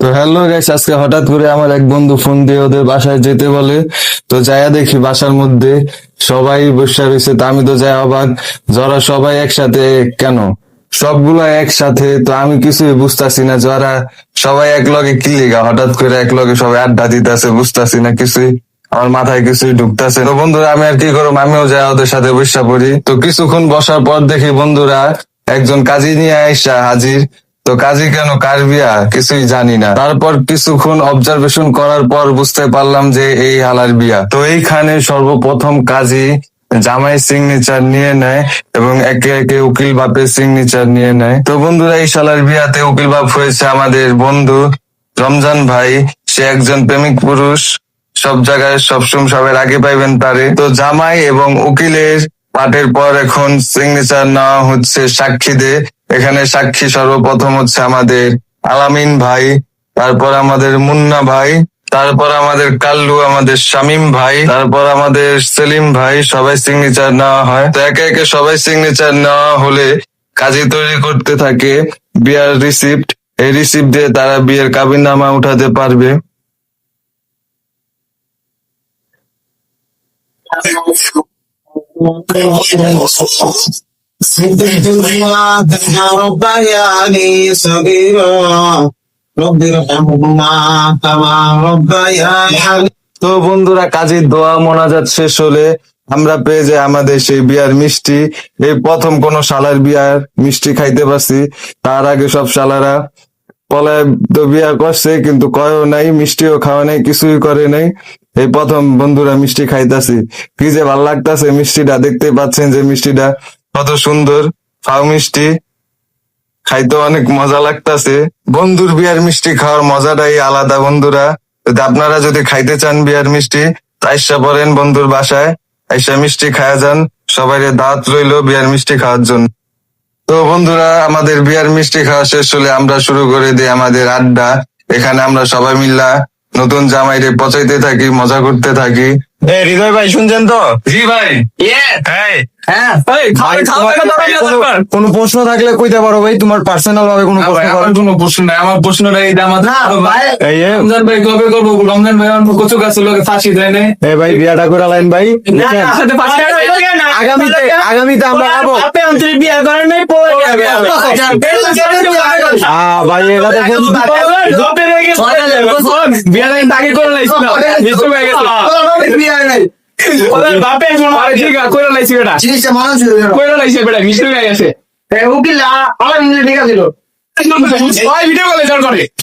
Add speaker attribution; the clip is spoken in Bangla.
Speaker 1: তো হ্যালো গাইস, আজকে হঠাৎ করে আমার এক বন্ধু ফোন দিয়ে ওদের বাসায় যেতে বলে। তো যাইয়া দেখি বাসার মধ্যে সবাই বসে রয়েছে। তো আমি তো যাই অবাক, যারা সবাই একসাথে কেন, সবগুলা একসাথে। তো আমি কিছুই বুঝতাছি না, যারা সবাই এক লগে কি লিগা হঠাৎ করে এক লগে সবাই আড্ডা দিতেছে, বুঝতাছি না কিছুই। আমার মাথায় কিছুই ঢুকতাছে। তো বন্ধুরা আমি আর কি করবো, আমিও যাই ওদের সাথে বসা পড়ি। তো কিছুক্ষণ বসার পর দেখি বন্ধুরা একজন কাজী নিয়ে আইসা হাজির। তো কাজী কেন, কার বিয়া, কিছুই জানি না। তারপর কিছুক্ষণ অবজারভেশন করার পর বুঝতে পারলাম যে এই হালার বিয়া। তো এইখানে সর্বপ্রথম কাজী জামাই সিগনেচার নিয়ে নেয় এবং একে একে উকিল বাপের সিগনেচার নিয়ে নেয়। তো বন্ধুরা এই শালার বিয়াতে উকিল বাপ হয়েছে আমাদের বন্ধু রমজান ভাই। সে একজন প্রেমিক পুরুষ, সব জায়গায় সবসময় সবার আগে পাইবেন তারে। তো জামাই এবং উকিলের পাঠের পর এখন সিগনেচার নেওয়া হচ্ছে সাক্ষীদের। এখানে সাক্ষী সর্বপ্রথম হচ্ছে আমাদের আলামিন ভাই, তারপর আমাদের মুন্না ভাই, তারপর আমাদের কাল্লু, আমাদের শামীম ভাই, তারপর আমাদের সেলিম ভাই। সবাই সিগনেচার নেওয়া হয়। তো একে একে সবাই সিগনেচার নেওয়া হলে কাজী তৈরি করতে থাকে বিয়ার রিসিপ্ট। এই রিসিপ্ট দিয়ে তারা বিয়ের কাবিননামা উঠাতে পারবে।
Speaker 2: ربياني صغيرا رب ارحمهما كما ربياني
Speaker 1: তো বন্ধুরা কাজীর দোয়া মোনাজাত শেষ হলে আমরা পেয়ে যাই আমাদের সেই বিয়ার মিষ্টি। এই প্রথম কোন শালার বিয়ার মিষ্টি খাইতে পারছি। তার আগে সব শালারা পলায় তো বিয়া করছে, কিন্তু কয়ও নাই, মিষ্টিও খাওয়া নাই, কিছুই করে নাই। এই প্রথম বন্ধুরা মিষ্টি খাইতাছি, কি যে ভাল লাগতাছে মিষ্টিটা। দেখতে পাচ্ছেন যে মিষ্টিটা কত সুন্দর, ফাও মিষ্টি, খাইতে অনেক মজা লাগতাছে। বন্ধুর বিয়ার মিষ্টি খাওয়ার মজাটাই আলাদা বন্ধুরা। যদি আপনারা যদি খাইতে চান বিয়ার মিষ্টি, আইসা পড়েন বন্ধুর বাসায়, আইসা মিষ্টি খায়া যান। সবাই দাওয়াত রইলো বিয়ার মিষ্টি খাওয়ার জন্য। তো বন্ধুরা আমাদের বিয়ার মিষ্টি খাওয়া শেষ হলে আমরা শুরু করে দিই আমাদের আড্ডা। এখানে আমরা সবাই মিল্লা নতুন জামাইরে পচাইতে থাকি, মজা করতে থাকি। হৃদয় ভাই শুনছেন তো?
Speaker 3: জি ভাই। হ্যাঁ
Speaker 1: কোনো প্রশ্ন থাকলে কইতে পারো ভাই, তোমার পার্সোনাল ভাবে কোনো প্রশ্ন
Speaker 3: আমার কোনো প্রশ্ন নাই। আমার প্রশ্নটা এই যে আমাদের রমজান ভাই কবে করবো? রমজান ভাই আমার কচু গাছের লোকে ফাঁসি দেয় না।
Speaker 1: ভাই বিয়াটা করে লাইন ভাই, আগামীতে আমরা যাবো।
Speaker 2: বিয়ে করেন নাই
Speaker 1: ভাই এটা দেখেন
Speaker 3: বিয়ে আগে করে লাইছিল, বাপের করে লাইছি বেটা,
Speaker 2: জিনিসটা মানুষ
Speaker 3: করে লাইছে বেটা, মিষ্টি হয়ে গেছে।
Speaker 2: উকিল আমার ঠিক আছে
Speaker 3: ভিডিও কলে জল করে